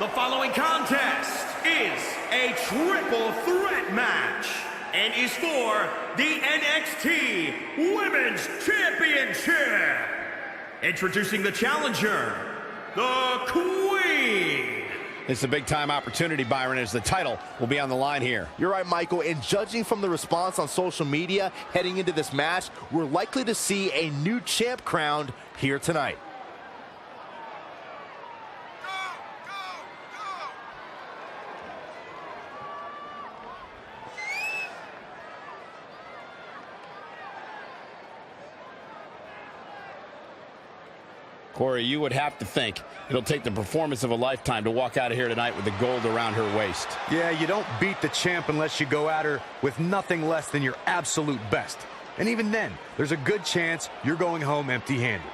The following contest is a triple threat match and is for the NXT Women's Championship. Introducing the challenger, the Queen. It's a big-time opportunity, Byron, as the title will be on the line here. You're right, Michael, and judging from the response on social media heading into this match, we're likely to see a new champ crowned here tonight. Corey, you would have to think it'll take the performance of a lifetime to walk out of here tonight with the gold around her waist. Yeah, you don't beat the champ unless you go at her with nothing less than your absolute best. And even then, there's a good chance you're going home empty-handed.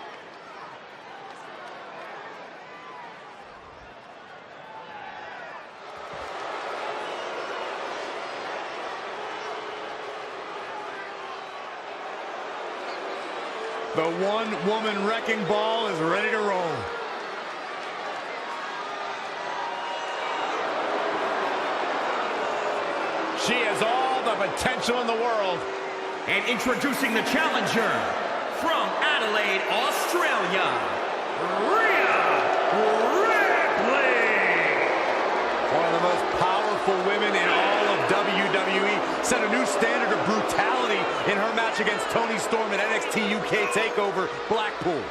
The one-woman wrecking ball is ready to roll. She has all the potential in the world. And introducing the challenger, from Adelaide, Australia, Rhea Ripley. One of the most powerful women in all of WWE, set a new standard of brutality in her match against Toni Storm at NXT UK TakeOver Blackpool.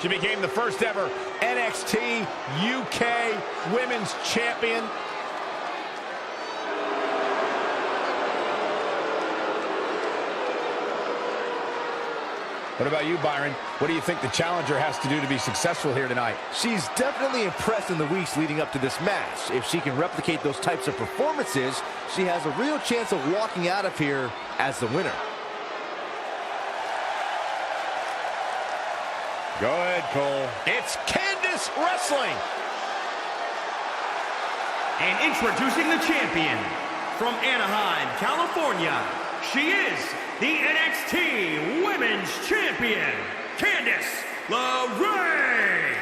She became the first ever NXT UK Women's Champion. What about you, Byron? What do you think the challenger has to do to be successful here tonight? She's definitely impressed in the weeks leading up to this match. If she can replicate those types of performances, she has a real chance of walking out of here as the winner. Go ahead, Cole. It's Candice wrestling. And introducing the champion, from Anaheim, California, she is the NXT Women's Champion, Candice LeRae.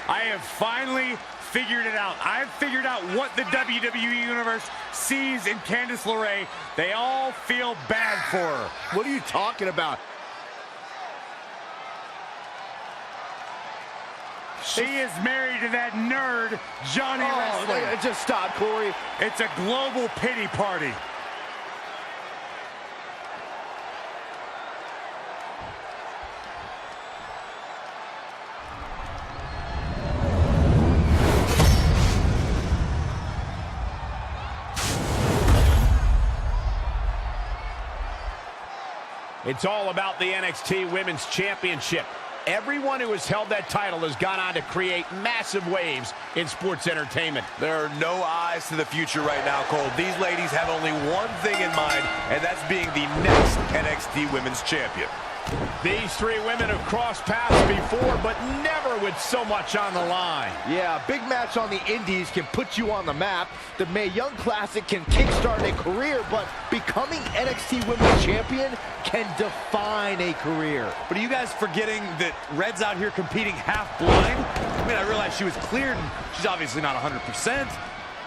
I have finally figured it out. I've figured out what the WWE Universe sees in Candice LeRae. They all feel bad for her. What are you talking about? She is married to that nerd, Johnny Wrestling. Just stop, Corey. It's a global pity party. It's all about the NXT Women's Championship. Everyone who has held that title has gone on to create massive waves in sports entertainment. There are no eyes to the future right now, Cole. These ladies have only one thing in mind, and that's being the next NXT Women's Champion. These three women have crossed paths before, but never with so much on the line. Yeah, a big match on the Indies can put you on the map. The Mae Young Classic can kickstart a career, but becoming NXT Women's Champion can define a career. But are you guys forgetting that Red's out here competing half blind? I mean, I realize she was cleared, and she's obviously not 100%.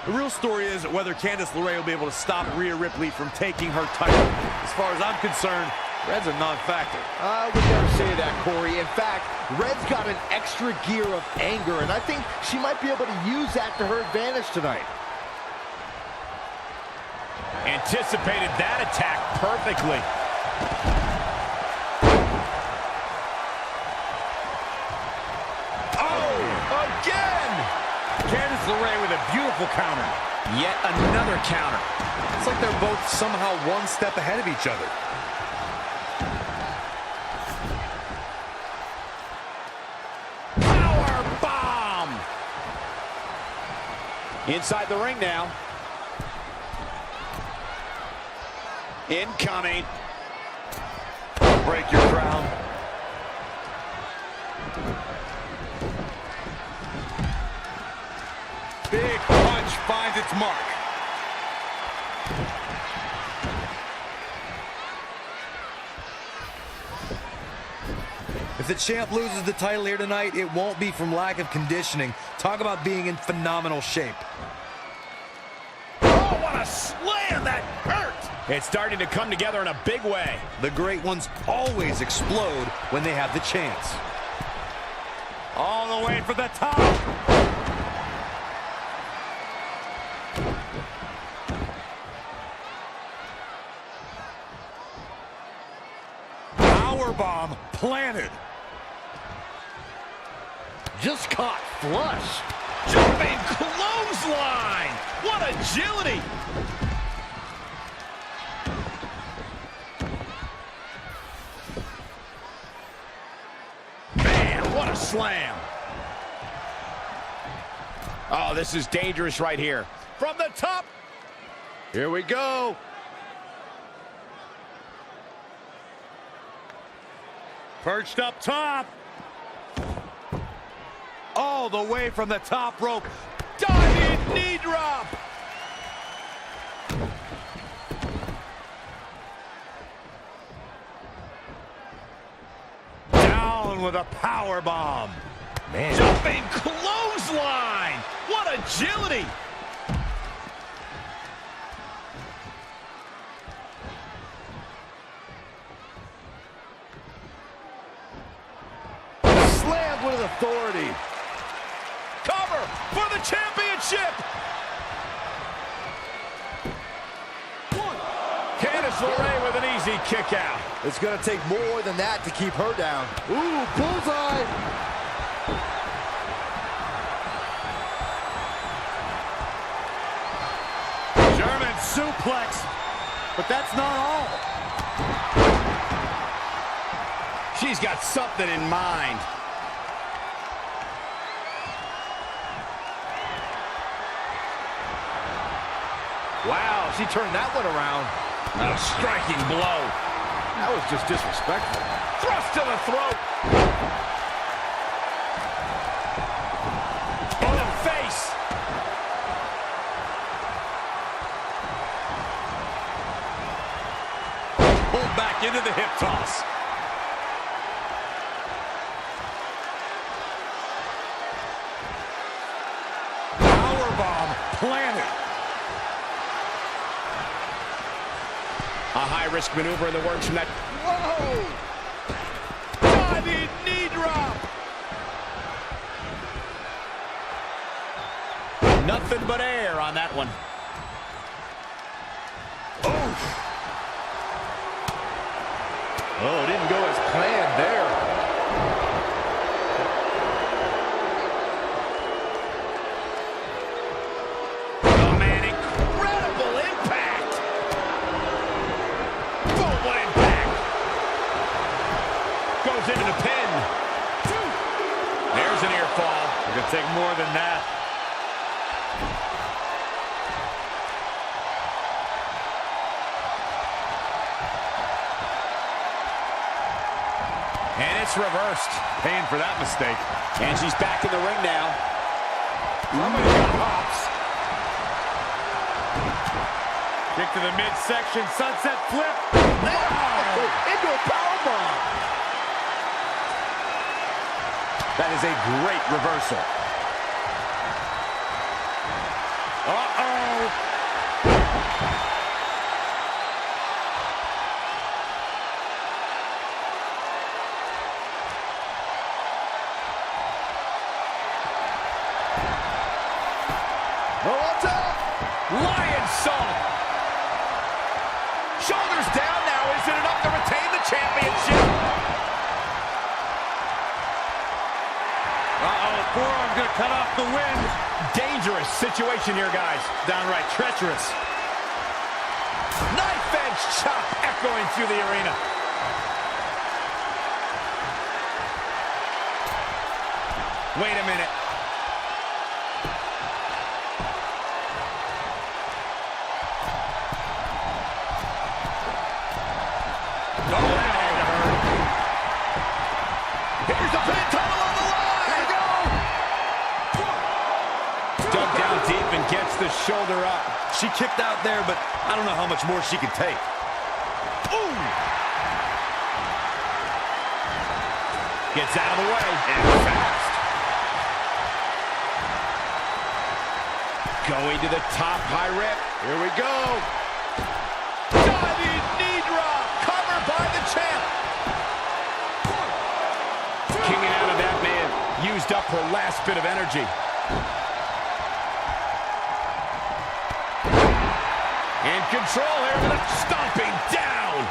The real story is whether Candice LeRae will be able to stop Rhea Ripley from taking her title. As far as I'm concerned, Red's a non-factor. I would never say that, Corey. In fact, Red's got an extra gear of anger, and I think she might be able to use that to her advantage tonight. Anticipated that attack perfectly. Oh, again! Candice LeRae with a beautiful counter. Yet another counter. It's like they're both somehow one step ahead of each other. Inside the ring now. Incoming. Break your crown. Big punch finds its mark. If the champ loses the title here tonight, it won't be from lack of conditioning. Talk about being in phenomenal shape. Oh, what a slam! That hurt! It's starting to come together in a big way. The great ones always explode when they have the chance. All the way for the top. Powerbomb planted. Just caught flush. Jumping clothesline! What agility! Man, what a slam! Oh, this is dangerous right here. From the top! Here we go! Perched up top. All the way from the top rope. Diving knee drop! Down with a power bomb. Man. Jumping clothesline! What agility! Slammed with authority. Cover for the championship! Candice LeRae with an easy kick out. It's going to take more than that to keep her down. Ooh, bullseye. German suplex. But that's not all. She's got something in mind. Wow, she turned that one around. A striking blow. That was just disrespectful. Thrust to the throat. In the face. Pulled back into the hip toss. Powerbomb planted. A high-risk maneuver in the works from that. Whoa! Diving knee drop. Nothing but air on that one. Oh, it didn't go as planned there. Oh, man, incredible impact. Boom, what impact. Goes into the pin. There's an ear fall. We're going to take more than that. And it's reversed. Paying for that mistake. And she's back in the ring now. Somebody got hops. Kick to the midsection, sunset flip. Wow! Into a powerbomb. That is a great reversal. Uh-oh. Lion salt. Shoulders down now. Is it enough to retain the championship? Uh-oh, forearm's gonna cut off the wind. Dangerous situation here, guys. Downright treacherous. Knife edge chop echoing through the arena. Wait a minute. Here's the pin, title on the line. There you go. Dug down deep and gets the shoulder up. She kicked out there, but I don't know how much more she could take. Ooh. Gets out of the way. And fast. Going to the top, high rip. Here we go. Diving knee drop. Cover by the champ. Kicking out of that man. Used up her last bit of energy. In control here with a stomping down.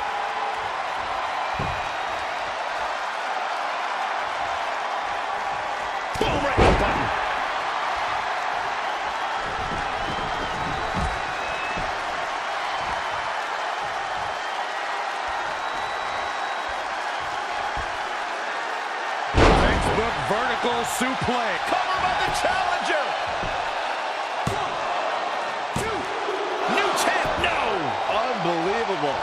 Boom, right in the button. Textbook vertical suplex. Cover by the challenger. 1, 2. New champ, no. Unbelievable.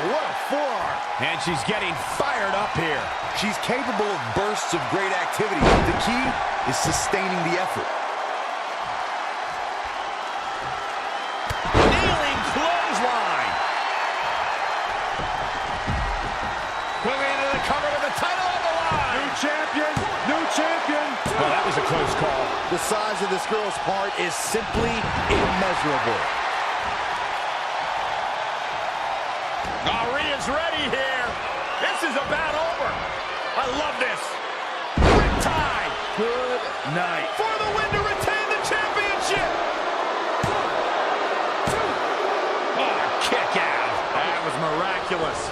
What a forearm. And she's getting fired up here. She's capable of bursts of great activity. The key is sustaining the effort. Kneeling clothesline. Quickly into the cover with the title on the line. New champion, new champion. Well, that was a close call. The size of this girl's heart is simply immeasurable. Rhea's ready here. This is about over. I love this. Riptide. Good night. For the win to retain the championship. 1, 2. Oh, kick out. That was miraculous.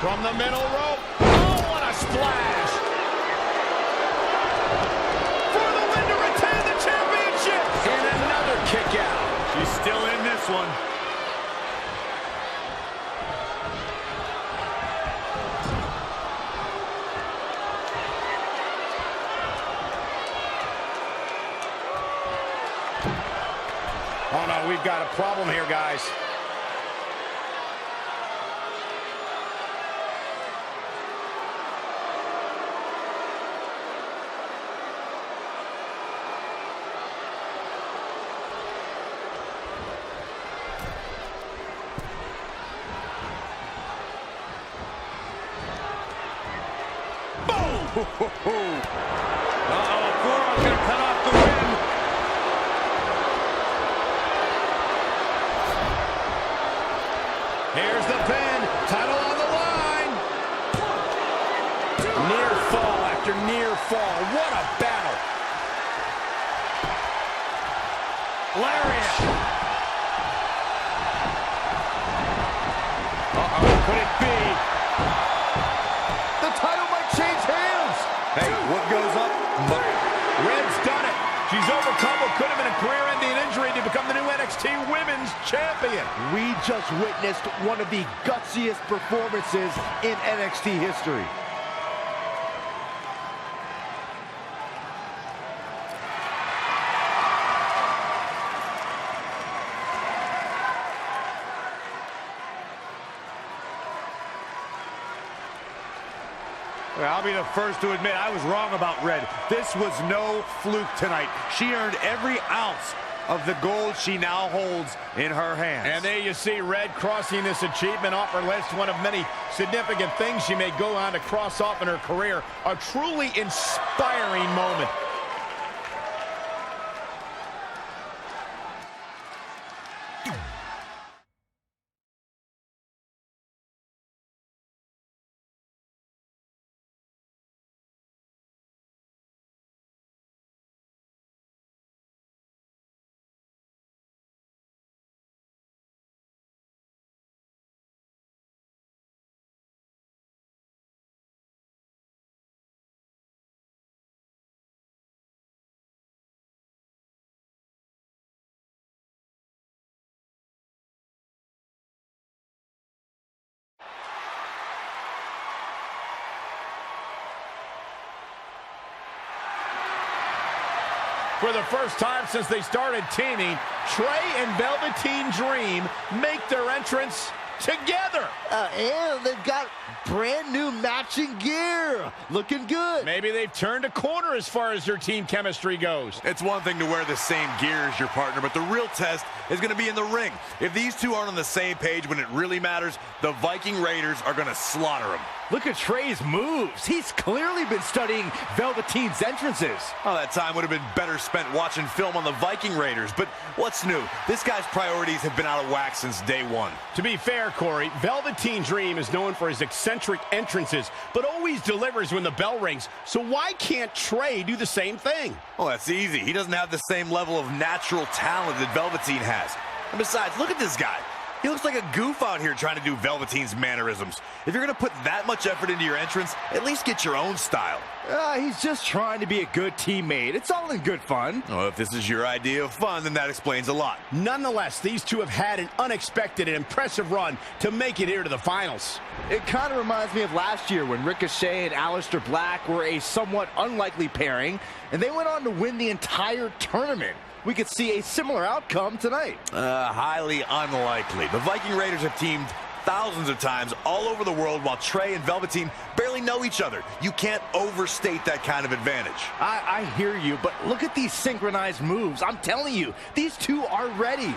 From the middle rope. Oh, what a splash. For the win to retain the championship. And another kick out. She's still in this one. Oh, no, we've got a problem here, guys. Uh-oh, Goron's gonna cut off the win. Here's the pin. Title on the line. 1, 2. Near fall after near fall. What a battle. Lariat. Uh-oh, could it be? The title might change hands. Hey, what goes up? Red's done it. She's overcome what could have been a career-ending injury to become the new NXT Women's Champion. We just witnessed one of the gutsiest performances in NXT history. I'll be the first to admit I was wrong about Red. This was no fluke tonight. She earned every ounce of the gold she now holds in her hands. And there you see Red crossing this achievement off her list, one of many significant things she may go on to cross off in her career. A truly inspiring moment. For the first time since they started teaming, Trey and Velveteen Dream make their entrance together. And they've got brand new matching gear. Looking good. Maybe they've turned a corner as far as their team chemistry goes. It's one thing to wear the same gear as your partner, but the real test is going to be in the ring. If these two aren't on the same page when it really matters, the Viking Raiders are going to slaughter them. Look at Trey's moves. He's clearly been studying Velveteen's entrances. Oh, that time would have been better spent watching film on the Viking Raiders. But what's new? This guy's priorities have been out of whack since day one. To be fair, Corey, Velveteen Dream is known for his eccentric entrances, but always delivers when the bell rings. So why can't Trey do the same thing? Oh, that's easy. He doesn't have the same level of natural talent that Velveteen has. And besides, look at this guy. He looks like a goof out here trying to do Velveteen's mannerisms. If you're going to put that much effort into your entrance, at least get your own style. He's just trying to be a good teammate. It's all in good fun. Oh, if this is your idea of fun, then that explains a lot. Nonetheless, these two have had an unexpected and impressive run to make it here to the finals. It kind of reminds me of last year when Ricochet and Aleister Black were a somewhat unlikely pairing, and they went on to win the entire tournament. We could see a similar outcome tonight. Highly unlikely. The Viking Raiders have teamed thousands of times all over the world while Trey and Velveteen barely know each other. You can't overstate that kind of advantage. I hear you, but look at these synchronized moves. I'm telling you, these two are ready.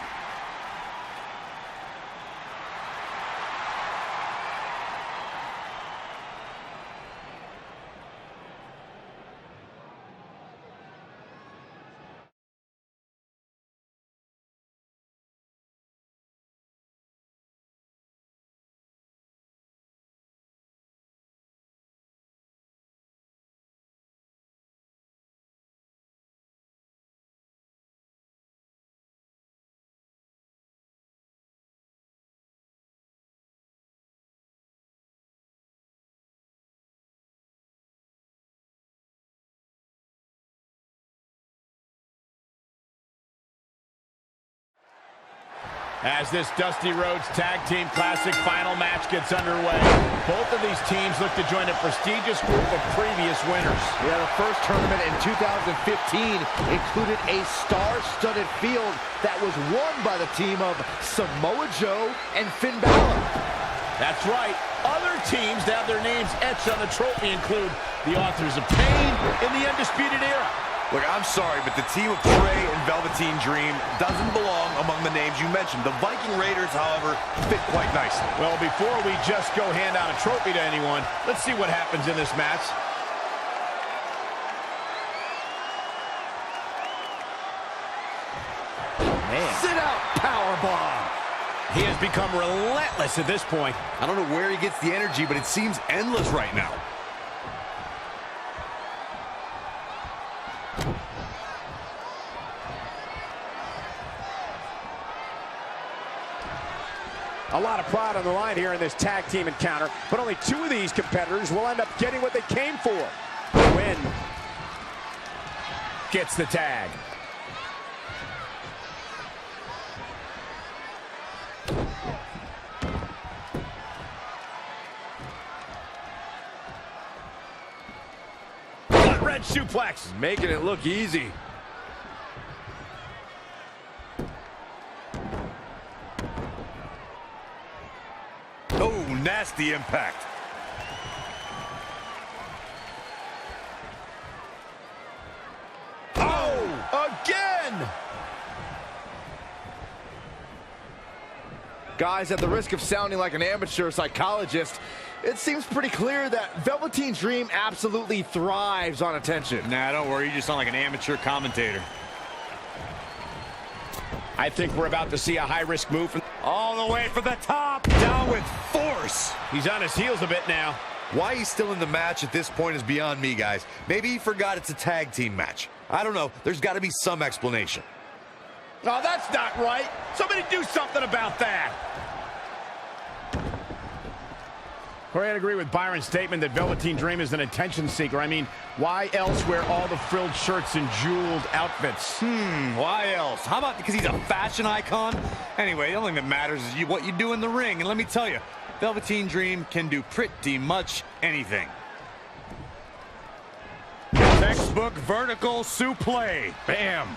As this Dusty Rhodes Tag Team Classic final match gets underway, both of these teams look to join a prestigious group of previous winners. Yeah, the first tournament in 2015 included a star-studded field that was won by the team of Samoa Joe and Finn Balor. That's right. Other teams that have their names etched on the trophy include the Authors of Pain in the Undisputed Era. Look, I'm sorry, but the team of Trey and Velveteen Dream doesn't belong among the names you mentioned. The Viking Raiders, however, fit quite nicely. Well, before we just go hand out a trophy to anyone, let's see what happens in this match. Man. Sit out powerbomb. He has become relentless at this point. I don't know where he gets the energy, but it seems endless right now. A lot of pride on the line here in this tag team encounter, but only two of these competitors will end up getting what they came for. The win. Gets the tag. Red suplex. Making it look easy. Oh, nasty impact. Oh, again! Guys, at the risk of sounding like an amateur psychologist, it seems pretty clear that Velveteen Dream absolutely thrives on attention. Nah, don't worry. You just sound like an amateur commentator. I think we're about to see a high-risk move. All the way from the top, down with force. He's on his heels a bit now. Why he's still in the match at this point is beyond me, guys. Maybe he forgot it's a tag team match. I don't know. There's got to be some explanation. Oh, that's not right. Somebody do something about that. Corey, I'd agree with Byron's statement that Velveteen Dream is an attention seeker. I mean, why else wear all the frilled shirts and jeweled outfits? Why else? How about because he's a fashion icon? Anyway, the only thing that matters is what you do in the ring. And let me tell you, Velveteen Dream can do pretty much anything. Textbook vertical suplex. Bam.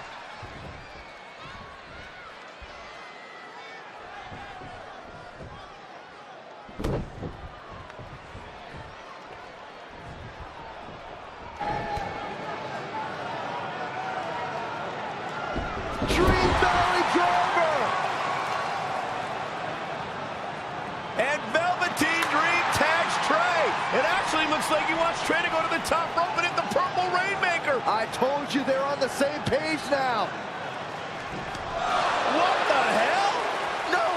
Dream belly driver! And Velveteen Dream tags Trey. It actually looks like he wants Trey to go to the top rope and hit the purple Rainmaker. I told you they're on the same page now. What the hell? No,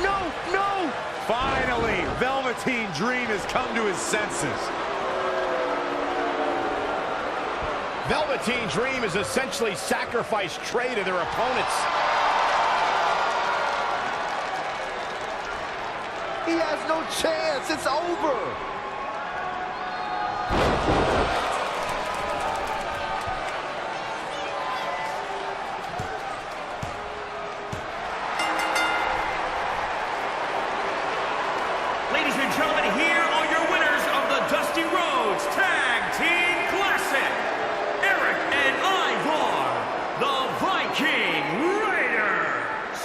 no, no! Finally, Velveteen Dream has come to his senses. Velveteen Dream has essentially sacrificed Trey to their opponents. He has no chance. It's over. Ladies and gentlemen, here are your winners of the Dusty Rhodes Tag Team Classic. Eric and Ivar, the Viking Raiders.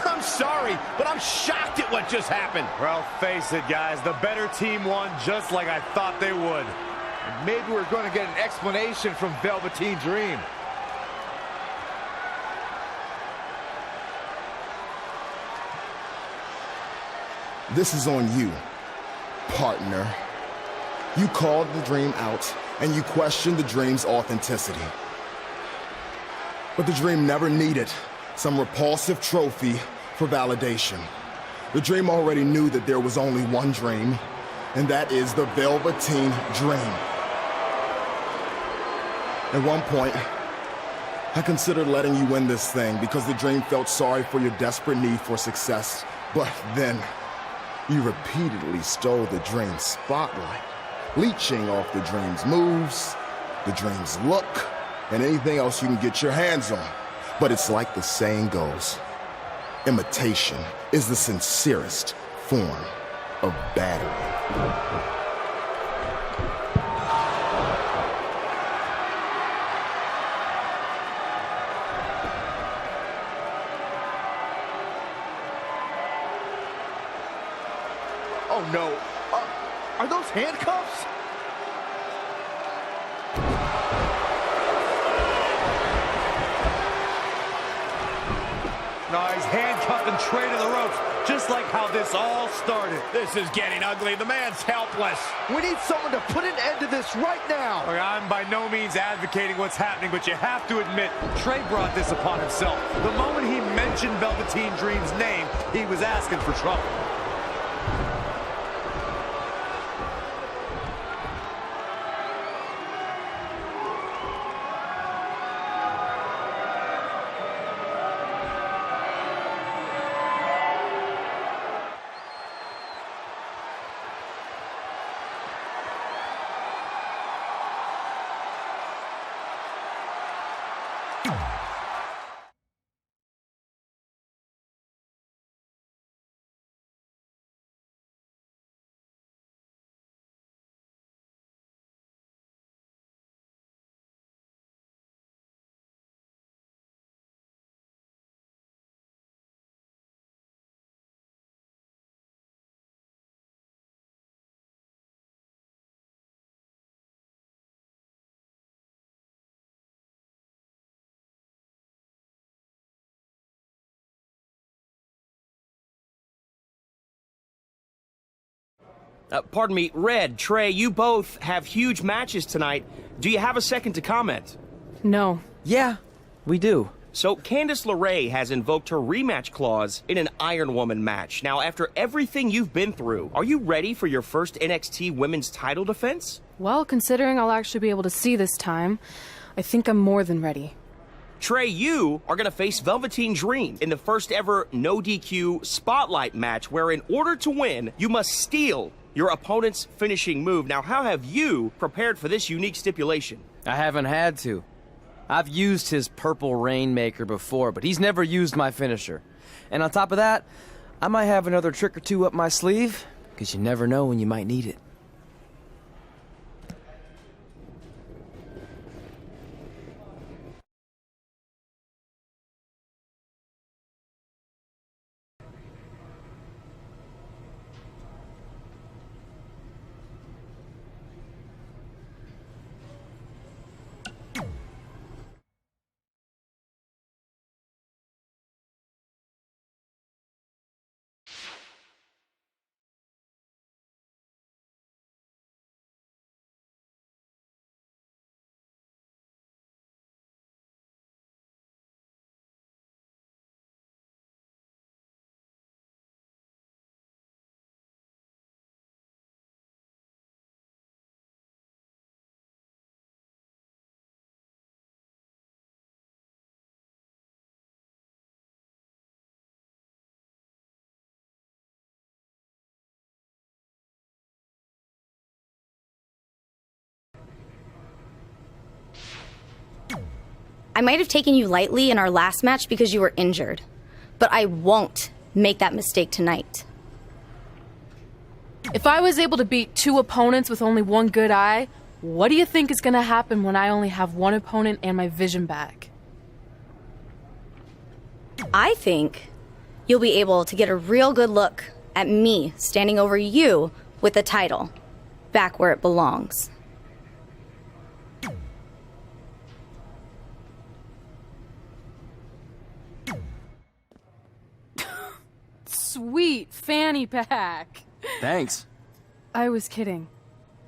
I'm sorry, but I'm shocked at what just happened. Well, face it, guys, the better team won just like I thought they would. Maybe we're going to get an explanation from Velveteen Dream. This is on you, partner. You called the Dream out, and you questioned the Dream's authenticity. But the Dream never needed some repulsive trophy for validation. The Dream already knew that there was only one Dream, and that is the Velveteen Dream. At one point, I considered letting you win this thing because the Dream felt sorry for your desperate need for success. But then, you repeatedly stole the Dream's spotlight, leeching off the Dream's moves, the Dream's look, and anything else you can get your hands on. But it's like the saying goes, imitation is the sincerest form of battery. Oh, no. Are those handcuffs? No, he's handcuffing Trey to the ropes, just like how this all started. This is getting ugly. The man's helpless. We need someone to put an end to this right now. Look, I'm by no means advocating what's happening, but you have to admit, Trey brought this upon himself. The moment he mentioned Velveteen Dream's name, he was asking for trouble. Pardon me, Red, Trey, you both have huge matches tonight. Do you have a second to comment? No. Yeah, we do. So, Candice LeRae has invoked her rematch clause in an Iron Woman match. Now, after everything you've been through, are you ready for your first NXT Women's title defense? Well, considering I'll actually be able to see this time, I think I'm more than ready. Trey, you are going to face Velveteen Dream in the first ever no DQ spotlight match where in order to win, you must steal your opponent's finishing move. Now, how have you prepared for this unique stipulation? I haven't had to. I've used his purple Rainmaker before, but he's never used my finisher. And on top of that, I might have another trick or two up my sleeve, because you never know when you might need it. I might have taken you lightly in our last match because you were injured, but I won't make that mistake tonight. If I was able to beat 2 opponents with only 1 good eye, what do you think is gonna happen when I only have 1 opponent and my vision back? I think you'll be able to get a real good look at me standing over you with the title, back where it belongs. Sweet fanny pack. Thanks. I was kidding.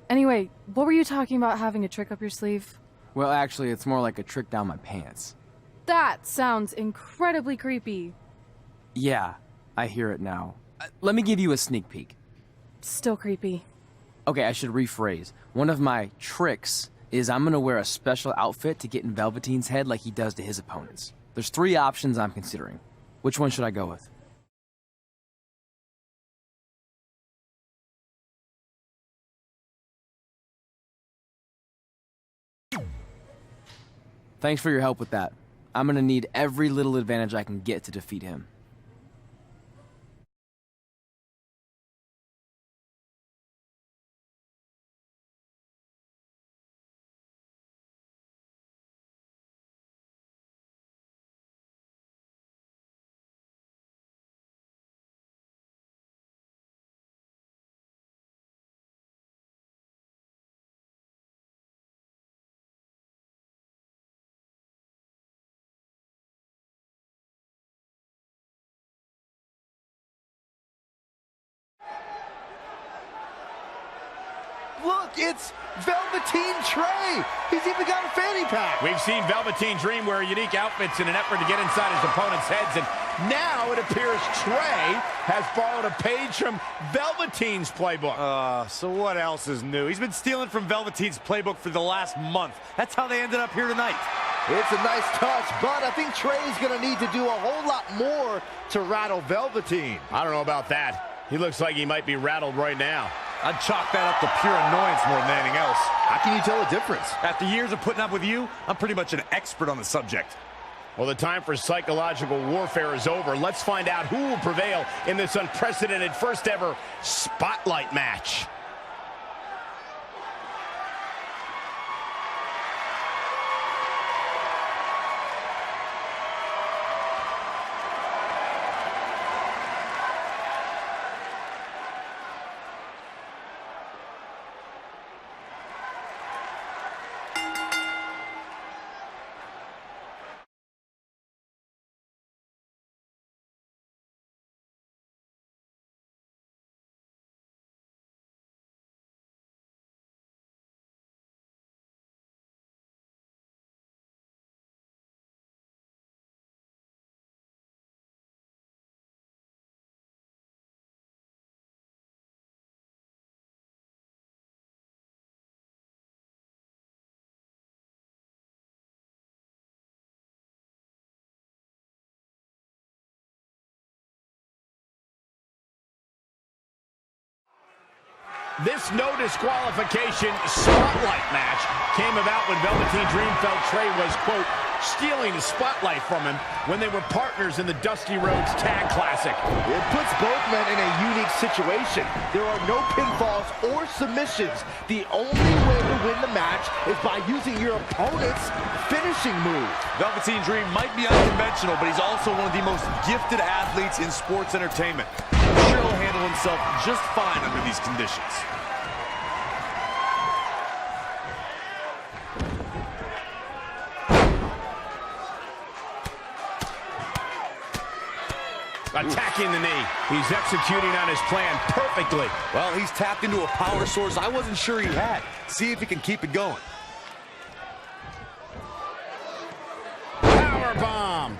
Anyway, what were you talking about having a trick up your sleeve? Well, actually, it's more like a trick down my pants. That sounds incredibly creepy. Yeah, I hear it now. Let me give you a sneak peek. Still creepy. Okay, I should rephrase. One of my tricks is I'm gonna wear a special outfit to get in Velveteen's head like he does to his opponents. There's 3 options I'm considering. Which one should I go with? Thanks for your help with that. I'm gonna need every little advantage I can get to defeat him. Look, it's Velveteen Trey. He's even got a fanny pack. We've seen Velveteen Dream wear unique outfits in an effort to get inside his opponent's heads, and now it appears Trey has borrowed a page from Velveteen's playbook. So what else is new? He's been stealing from Velveteen's playbook for the last month. That's how they ended up here tonight. It's a nice touch, but I think Trey's going to need to do a whole lot more to rattle Velveteen. I don't know about that. He looks like he might be rattled right now. I'd chalk that up to pure annoyance more than anything else. How can you tell the difference? After years of putting up with you, I'm pretty much an expert on the subject. Well, the time for psychological warfare is over. Let's find out who will prevail in this unprecedented first ever Spotlight match. This no disqualification Spotlight match came about when Velveteen Dream felt Trey was, quote, stealing the spotlight from him when they were partners in the Dusty Rhodes Tag Classic. It puts both men in a unique situation. There are no pinfalls or submissions. The only way to win the match is by using your opponent's finishing move. Velveteen Dream might be unconventional, but he's also one of the most gifted athletes in sports entertainment. I'm sure he'll handle himself just fine under these conditions. Attacking the knee. He's executing on his plan perfectly. Well, he's tapped into a power source I wasn't sure he had. See if he can keep it going. Power bomb.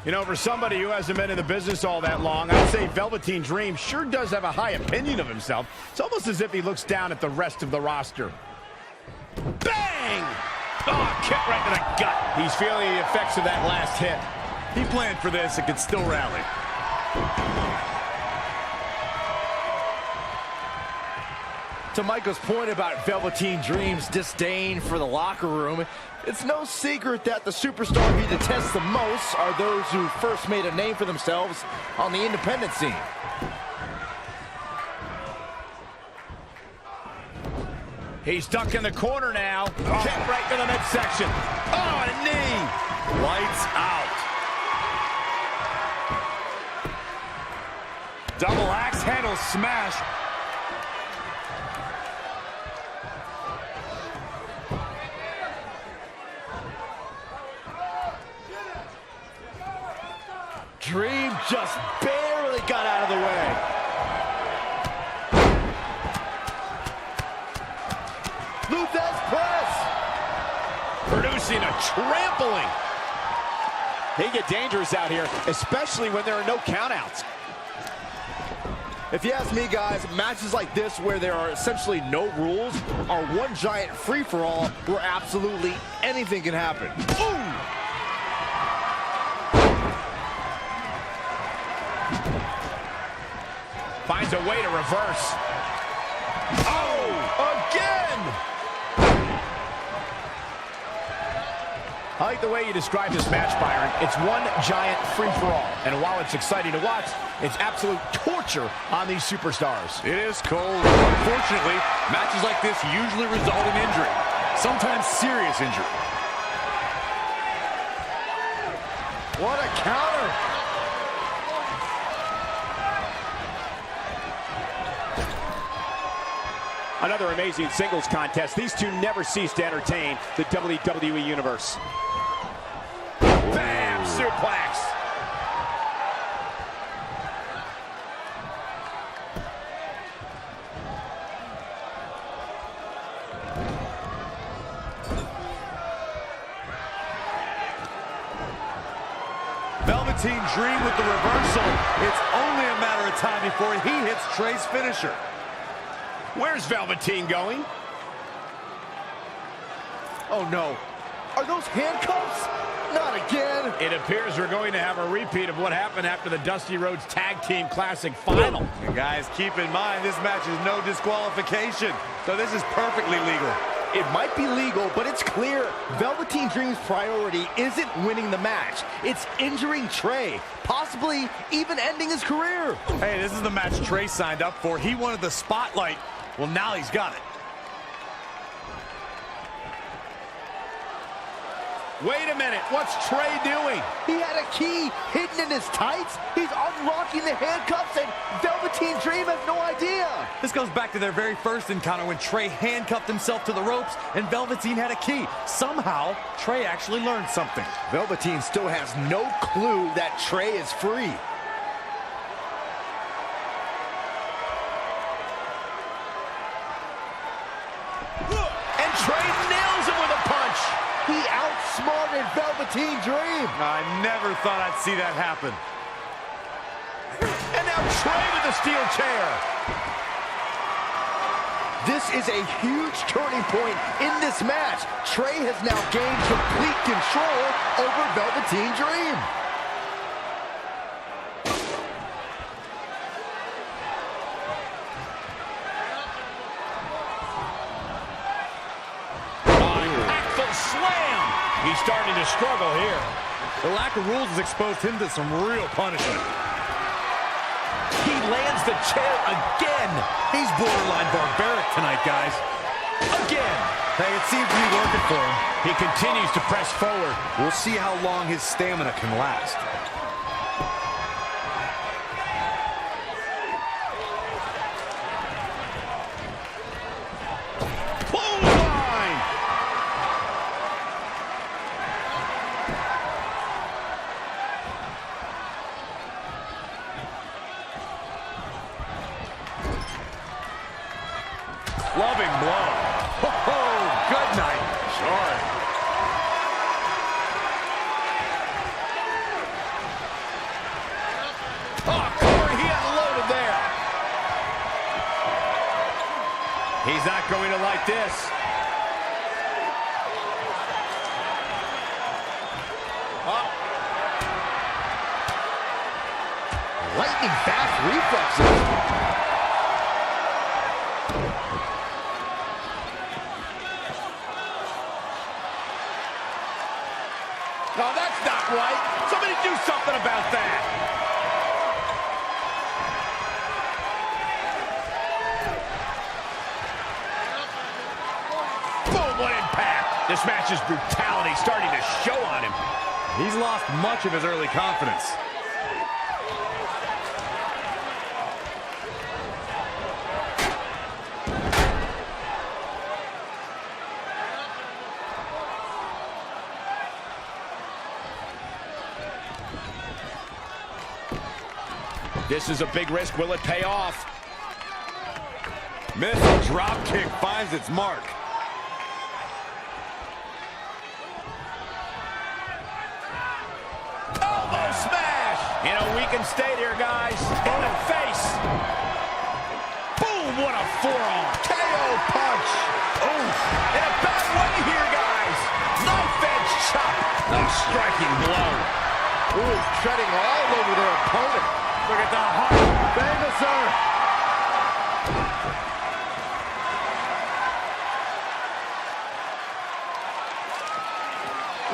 You know, for somebody who hasn't been in the business all that long, I'd say Velveteen Dream sure does have a high opinion of himself. It's almost as if he looks down at the rest of the roster. Bang! Oh, kick right to the gut. He's feeling the effects of that last hit. He planned for this and could still rally. To Michael's point about Velveteen Dream's disdain for the locker room, it's no secret that the superstar he detests the most are those who first made a name for themselves on the independent scene. He's stuck in the corner now. Kick right to the midsection. Oh, and a knee. Lights out. Double axe handle smash. Dream just barely got out of the way. Luthez press. Producing a trampling. They get dangerous out here, especially when there are no countouts. If you ask me, guys, matches like this where there are essentially no rules are one giant free-for-all where absolutely anything can happen. Ooh! Finds a way to reverse. Oh, again! I like the way you describe this match, Byron. It's one giant free-for-all. And while it's exciting to watch, it's absolute torture on these superstars. It is cold. Unfortunately, matches like this usually result in injury, sometimes serious injury. What a counter! Another amazing singles contest. These two never cease to entertain the WWE Universe. Bam! Suplex! Velveteen Dream with the reversal. It's only a matter of time before he hits Trey's finisher. Where's Velveteen going? Oh no. Are those handcuffs? Not again. It appears we're going to have a repeat of what happened after the Dusty Rhodes Tag Team Classic final. And guys, keep in mind, this match is no disqualification, so this is perfectly legal. It might be legal, but it's clear Velveteen Dream's priority isn't winning the match. It's injuring Trey, possibly even ending his career. Hey, this is the match Trey signed up for. He wanted the spotlight. Well, now he's got it. Wait a minute, what's Trey doing? He had a key hidden in his tights. He's unlocking the handcuffs, and Velveteen Dream has no idea. This goes back to their very first encounter when Trey handcuffed himself to the ropes and Velveteen had a key. Somehow, Trey actually learned something. Velveteen still has no clue that Trey is free. And Trey nails him with a punch. He outsmarted Velveteen Dream. I never thought I'd see that happen. And now Trey with the steel chair. This is a huge turning point in this match. Trey has now gained complete control over Velveteen Dream. Slam! He's starting to struggle here. The lack of rules has exposed him to some real punishment. He lands the chair again. He's borderline barbaric tonight, guys. Again. Hey, it seems to be working for him. He continues to press forward. We'll see how long his stamina can last. Loving blow. Oh, good night. Sure. Oh, Corey, he unloaded there. He's not going to like this. Lightning fast reflexes. This match's brutality starting to show on him. He's lost much of his early confidence. This is a big risk. Will it pay off? Missile drop kick finds its mark. Elbow smash! In a weakened state here, guys. In the face. Boom! What a forearm. KO punch. Oh, in a bad way here, guys. Knife edge chop. A striking blow. Ooh, treading all over their opponent. Look at the heart. Famous, sir.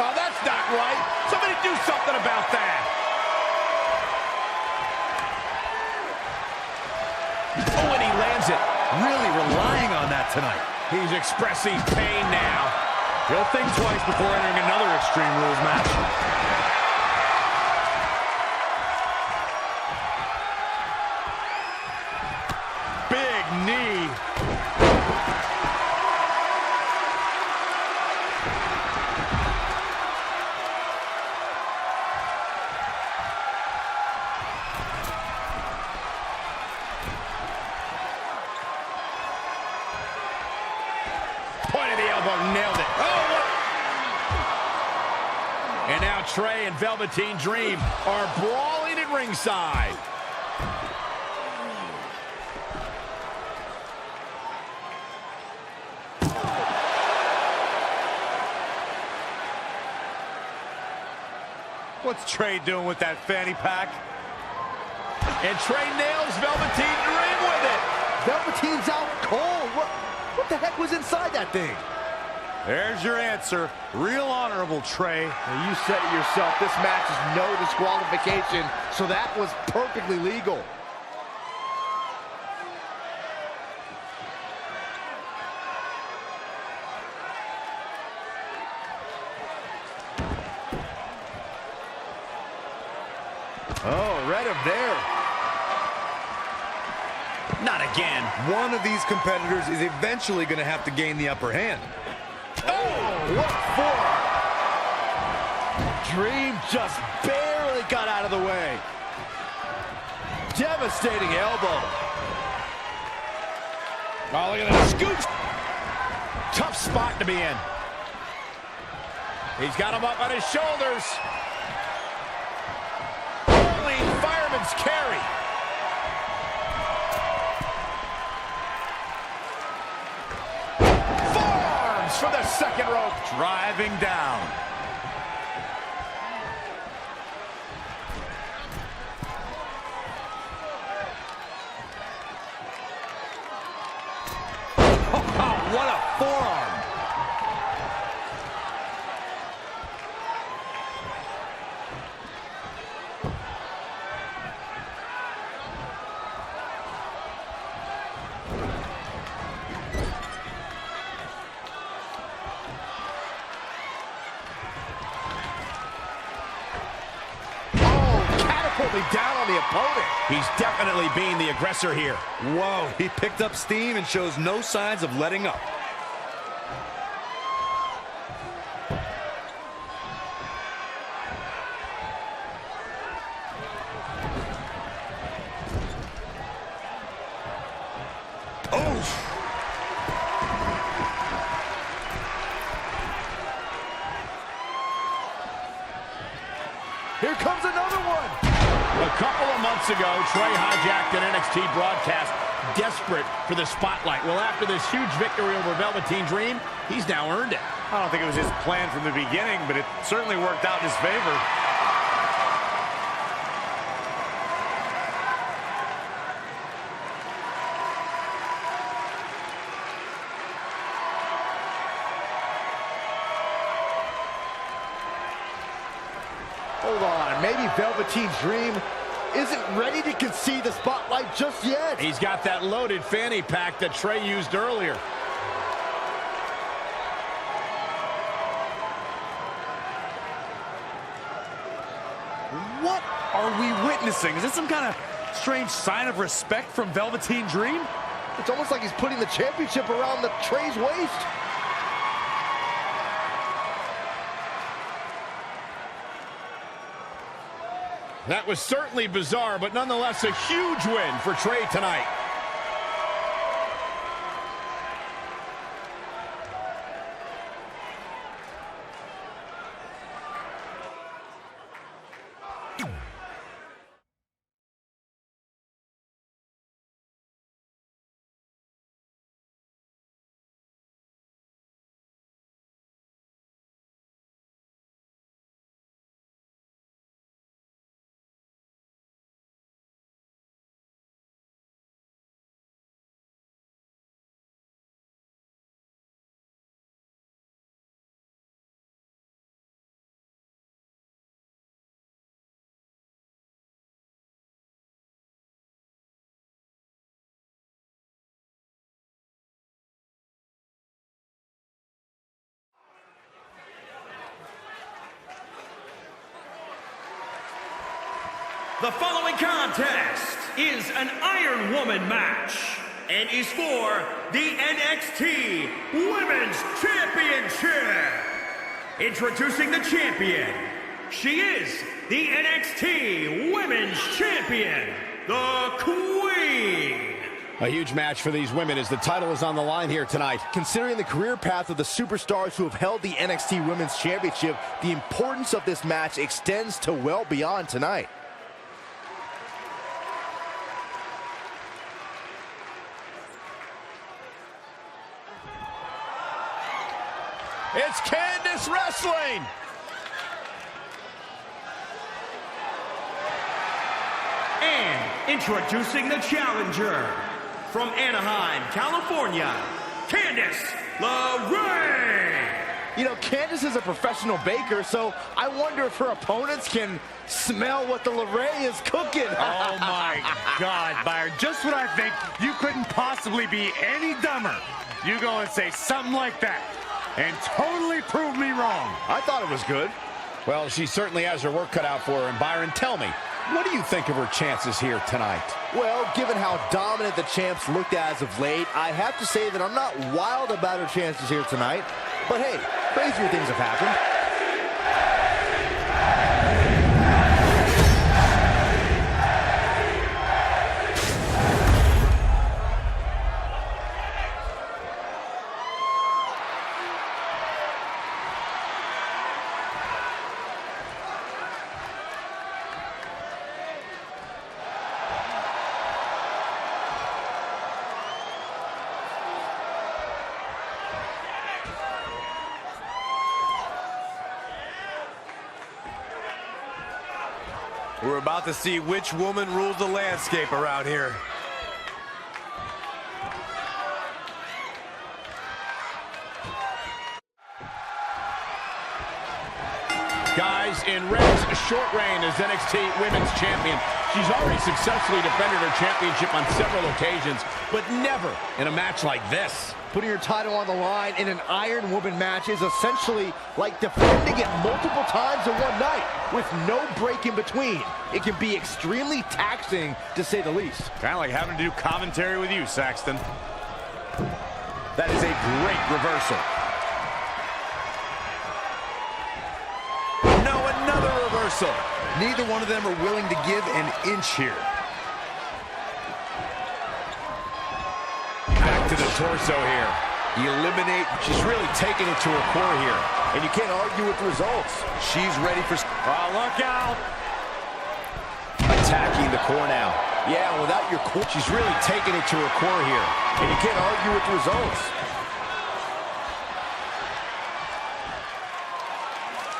Oh, that's not right. Somebody do something about that. Oh, and he lands it. Really relying on that tonight. He's expressing pain now. He'll think twice before entering another Extreme Rules match. Big knee. Point of the elbow, nailed it. Oh, what? And now Trey and Velveteen Dream are brawling at ringside. What's Trey doing with that fanny pack? And Trey nails Velveteen Dream with it. Velveteen's out cold. What the heck was inside that thing? There's your answer. Real honorable, Trey. Now, you said it yourself. This match is no disqualification, so that was perfectly legal. Oh, read him there. Not again. One of these competitors is eventually going to have to gain the upper hand. Oh, what for? Dream just barely got out of the way. Devastating elbow. Oh, look at that scoop. Tough spot to be in. He's got him up on his shoulders. Holy fireman's carry. Forearms from the second rope. Driving down. Oh, what a forearm. Down on the opponent. He's definitely being the aggressor here. Whoa, he picked up steam and shows no signs of letting up. Oh! Here comes another one. A couple of months ago, Trey hijacked an NXT broadcast, desperate for the spotlight. Well, after this huge victory over Velveteen Dream, he's now earned it. I don't think it was his plan from the beginning, but it certainly worked out in his favor. Hold on, maybe Velveteen Dream isn't ready to concede the spotlight just yet. He's got that loaded fanny pack that Trey used earlier. witnessing? Is this some kind of strange sign of respect from Velveteen Dream? It's almost like he's putting the championship around the Trey's waist. That was certainly bizarre, but nonetheless a huge win for Trey tonight. The following contest is an Iron Woman match and is for the NXT Women's Championship. Introducing the champion, she is the NXT Women's Champion, the Queen. A huge match for these women as the title is on the line here tonight. Considering the career path of the superstars who have held the NXT Women's Championship, the importance of this match extends to well beyond tonight. It's Candice wrestling. And introducing the challenger, from Anaheim, California, Candice LeRae. You know, Candice is a professional baker, so I wonder if her opponents can smell what the LeRae is cooking. Oh my God, Byron, just when I think you couldn't possibly be any dumber, you go and say something like that and totally prove me wrong. I thought it was good. Well, she certainly has her work cut out for her. And Byron, tell me, what do you think of her chances here tonight? Well, given how dominant the champs looked as of late, I have to say that I'm not wild about her chances here tonight. But hey, crazier things have happened. We're about to see which woman rules the landscape around here. Guys, in Red's short reign as NXT Women's Champion, she's already successfully defended her championship on several occasions, but never in a match like this. Putting your title on the line in an Iron Woman match is essentially like defending it multiple times in one night with no break in between. It can be extremely taxing, to say the least. Kind of like having to do commentary with you, Saxton. That is a great reversal. No, another reversal. Neither one of them are willing to give an inch here. To the torso here. Eliminate. She's really taking it to her core here. And you can't argue with the results. She's ready for... Oh, look out! Attacking the core now. Yeah, without your core... She's really taking it to her core here. And you can't argue with the results.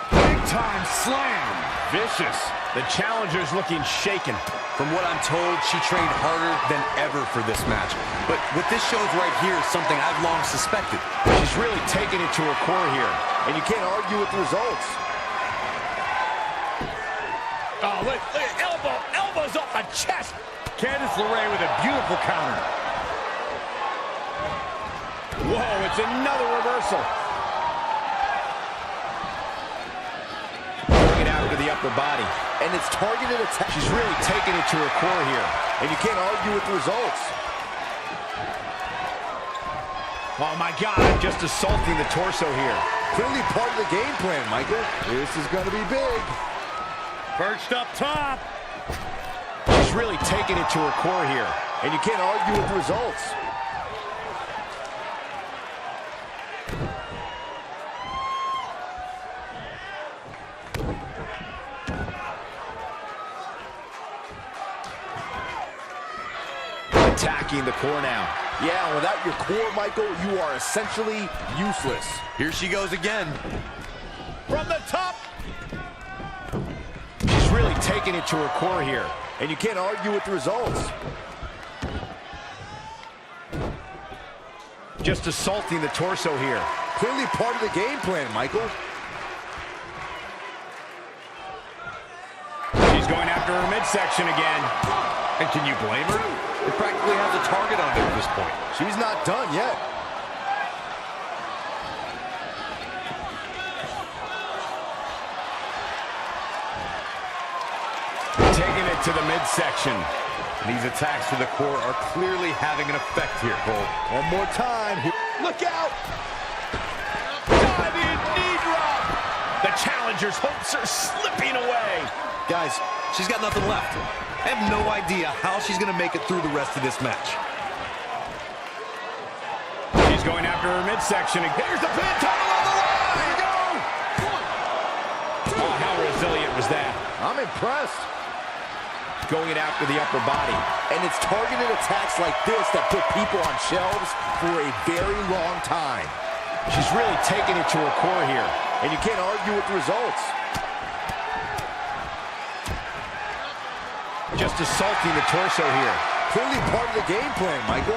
Big time slam. Vicious. The challenger's looking shaken. From what I'm told, she trained harder than ever for this match. But what this shows right here is something I've long suspected. She's really taking it to her core here. And you can't argue with the results. Oh, look, elbows off the chest. Candice LeRae with a beautiful counter. Whoa, it's another reversal. Bring it out to the the upper body. And it's targeted attack. She's really taking it to her core here. And you can't argue with the results. Oh, my God, just assaulting the torso here. Clearly part of the game plan, Michael. This is going to be big. Perched up top. She's really taking it to her core here. And you can't argue with the results. Attacking the core now. Yeah, without your core, Michael, you are essentially useless. Here she goes again. From the top. She's really taking it to her core here. And you can't argue with the results. Just assaulting the torso here. Clearly part of the game plan, Michael. She's going after her midsection again. And can you blame her? It practically has a target on it at this point. She's not done yet. Taking it to the midsection. These attacks to the core are clearly having an effect here, Cole. One more time. Look out! Diving knee drop! The challenger's hopes are slipping away. Guys, she's got nothing left. I have no idea how she's going to make it through the rest of this match. She's going after her midsection. Here's the pin, title on the line! Here we go! Oh, how resilient was that? I'm impressed. Going after the upper body. And it's targeted attacks like this that put people on shelves for a very long time. She's really taking it to her core here. And you can't argue with the results. Just assaulting the torso here. Clearly part of the game plan, Michael.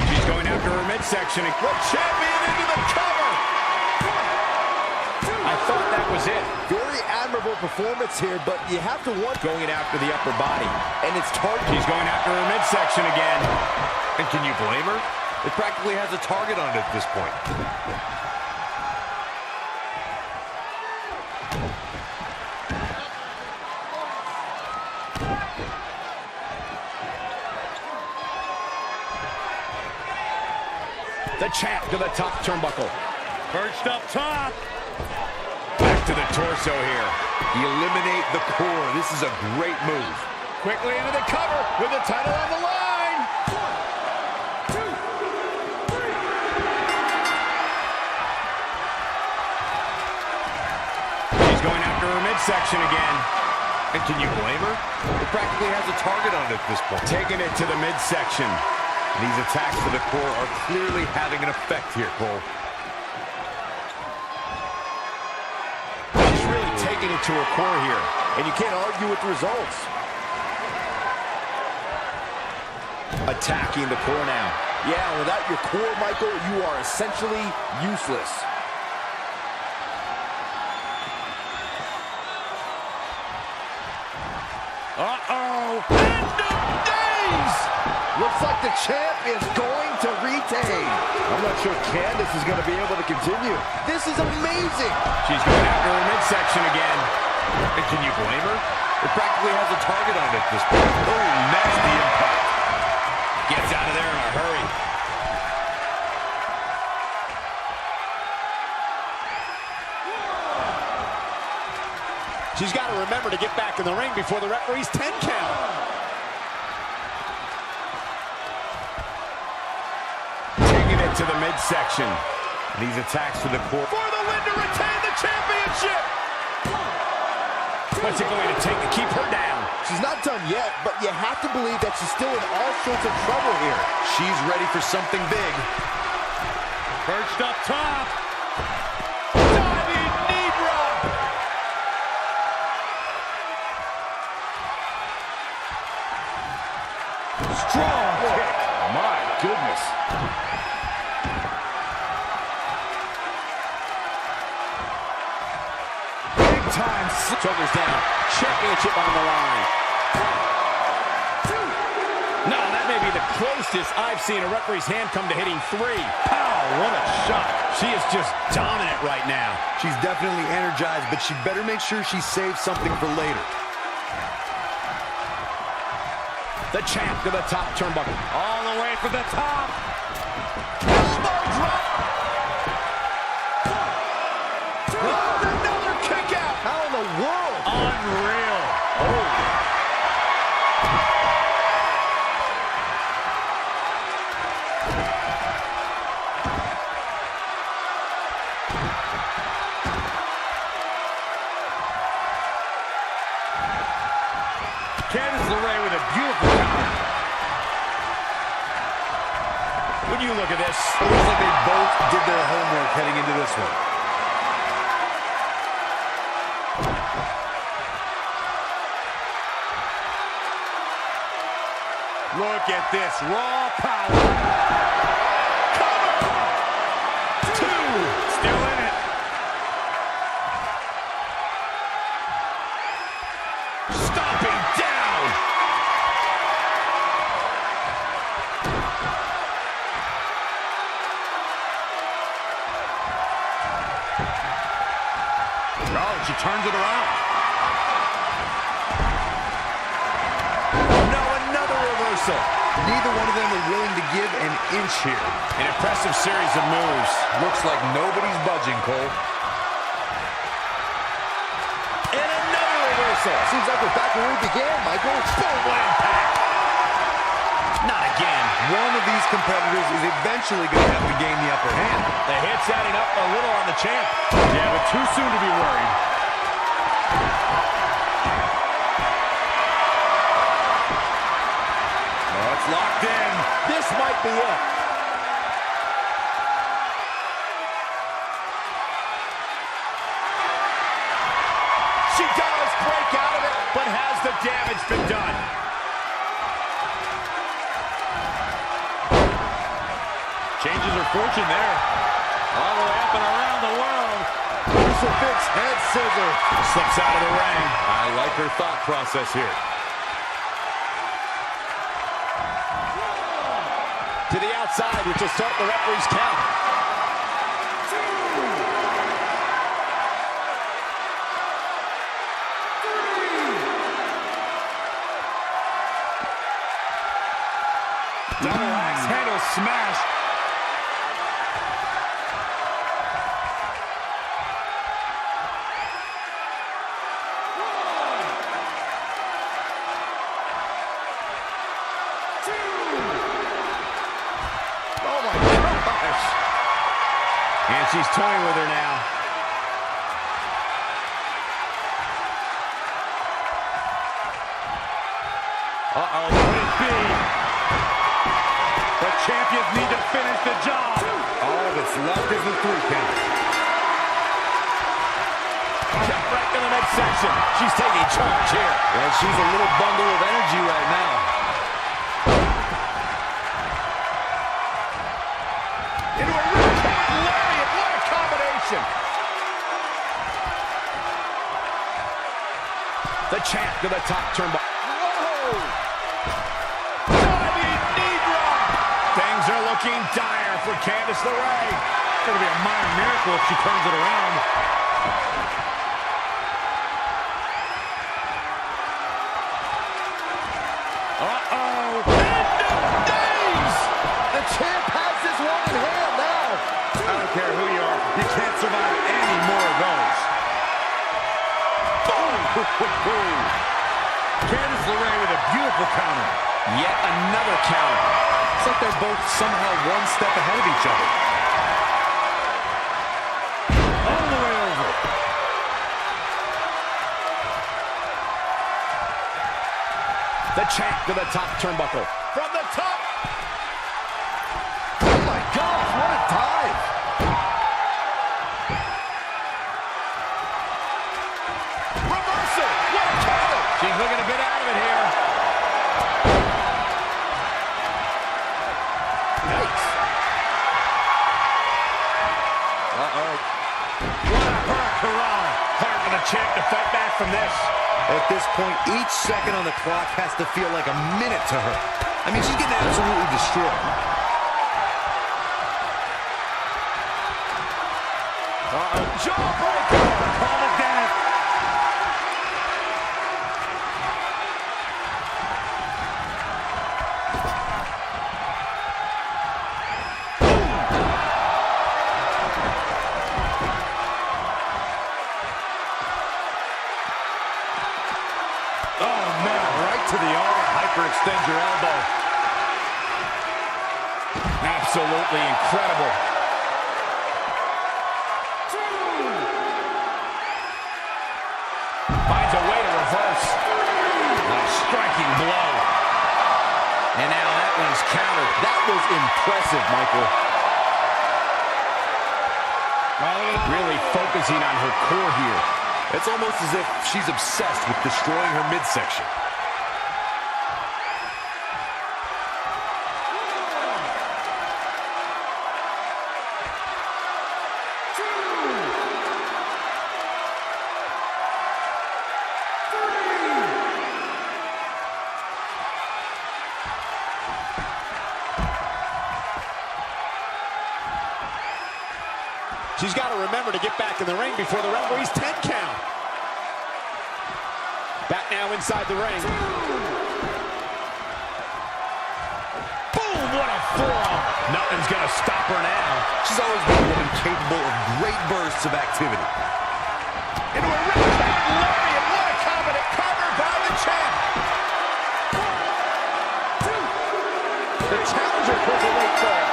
She's going after her midsection. The champion into the cover. I thought that was it. Very admirable performance here, but you have to wonder. Going after the upper body. And it's targeted. She's going after her midsection again. And can you blame her? It practically has a target on it at this point. The champ to the top turnbuckle. Perched up top. Back to the torso here. Eliminate the core. This is a great move. Quickly into the cover with the title on the line. She's going after her midsection again. And can you blame her? It practically has a target on it at this point. Taking it to the midsection. These attacks to the core are clearly having an effect here, Cole. She's really taking it to her core here. And you can't argue with the results. Attacking the core now. Yeah, without your core, Michael, you are essentially useless. Uh-oh. End of days! Looks like the champ is going to retain. I'm not sure Candice is going to be able to continue. This is amazing. She's going after her midsection again. And can you blame her? It practically has a target on it at this point. Oh, nasty impact. Gets out of there in a hurry. She's got to remember to get back in the ring before the referee's 10 count. Taking it to the midsection. These attacks to the core. For the win to retain the championship. What's it going to take to keep her down? She's not done yet, but you have to believe that she's still in all sorts of trouble here. She's ready for something big. Perched up top. Diving knee drop. Strong kick. My goodness. Big time. Shoulders down. Championship on the line. No, that may be the closest I've seen a referee's hand come to hitting 3. Pow, what a shot. She is just dominant right now. She's definitely energized, but she better make sure she saves something for later. The champ to the top turnbuckle. All the way from the top. Elbow drop. Oh, another kick out. How in the world? Unreal. Oh. Candice LeRae with a beautiful counter. When you look at this, It looks like they both did their homework heading into this one. Look at this raw power. Cover. 2. Still in it. stomping down. Oh, she turns it around. No, another reversal. Neither one of them are willing to give an inch here. An impressive series of moves. Looks like nobody's budging, Cole. And another reversal. Seems like we're back where we began, Michael. Boom, what impact. Not again. One of these competitors is eventually going to have to gain the upper hand. The hit's adding up a little on the champ. Yeah, but too soon to be worried. Oh, it's locked in. This might be it. She does break out of it, but has the damage been done? Changes her fortune there. All the way up and around the world. Crucifix head scissor. Slips out of the ring. I like her thought process here. To the outside, which will start the referee's count. Double axe handle smash. Oh my gosh. And she's toying with her now. Uh-oh, could it be? The champions need to finish the job. All that's left is the 3 count. Check right to the midsection. She's taking charge here. Well, she's a little bundle of energy right now. Into a riptide lariat. What a combination. The champ to the top turnbuckle. Whoa! Diving knee drop. Things are looking dire for Candice LeRae. It's going to be a minor miracle if she turns it around. Uh-oh. End of days. The champ has this one in hand now. I don't care who you are. You can't survive any more of those. Boom! Candice LeRae with a beautiful counter. Yet another counter. It's like they're both somehow one step ahead of each other. All the way over. The champ to the top turnbuckle. From the top. Oh my gosh, what a dive. Reversal. What a counter. She's looking a bit out of it here. Yikes. Uh-oh. What a hurrah. Hard for the champ to fight back from this. At this point, each second on the clock has to feel like a minute to her. I mean, she's getting absolutely destroyed. Jawbreaker! Call it down. Oh, man, right to the arm. Hyperextend your elbow. Absolutely incredible. Finds a way to reverse. A striking blow. And now that one's countered. That was impressive, Michael. Really focusing on her core here. It's almost as if she's obsessed with destroying her midsection. She's got to remember to get back in the ring before the referee's 10 count. Back now inside the ring. Boom, what a forearm. Nothing's going to stop her now. She's always been a woman capable of great bursts of activity. Into a rip-back lariat. What a confident cover by the champ. The challenger pulls a late fall.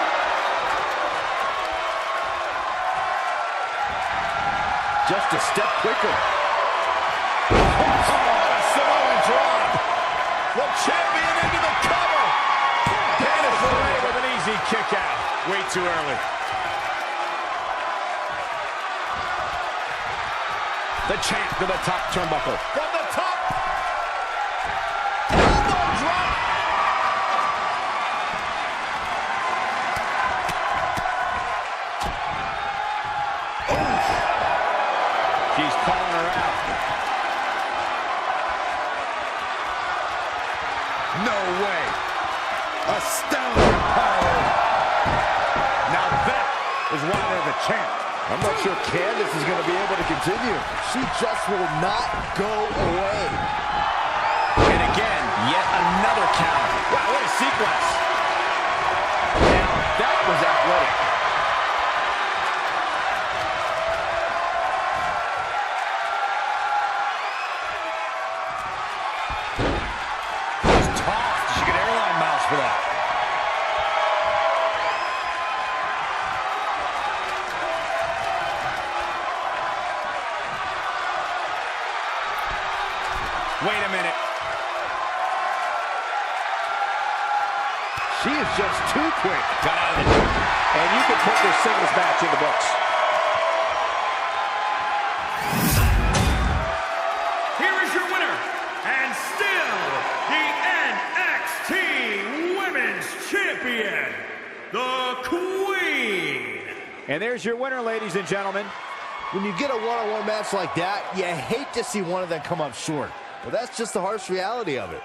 Just a step quicker. Samoan drop. The champion into the cover. Candice LeRae with an easy kick out. Way too early. The champ to the top turnbuckle. From the top. Elbow drop. She's calling her out. No way. Astounding power. Now that is why they're the champ. I'm not sure Candice is going to be able to continue. She just will not go away. And again, yet another count. Wow, what a sequence. Now, that was athletic. She's tossed. She get airline miles for that. Wait a minute. She is just too quick. Got out of the door. And you can put this singles match in the books. Here is your winner, and still the NXT Women's Champion, the Queen. And there's your winner, ladies and gentlemen. When you get a one-on-one match like that, you hate to see one of them come up short. But that's just the harsh reality of it.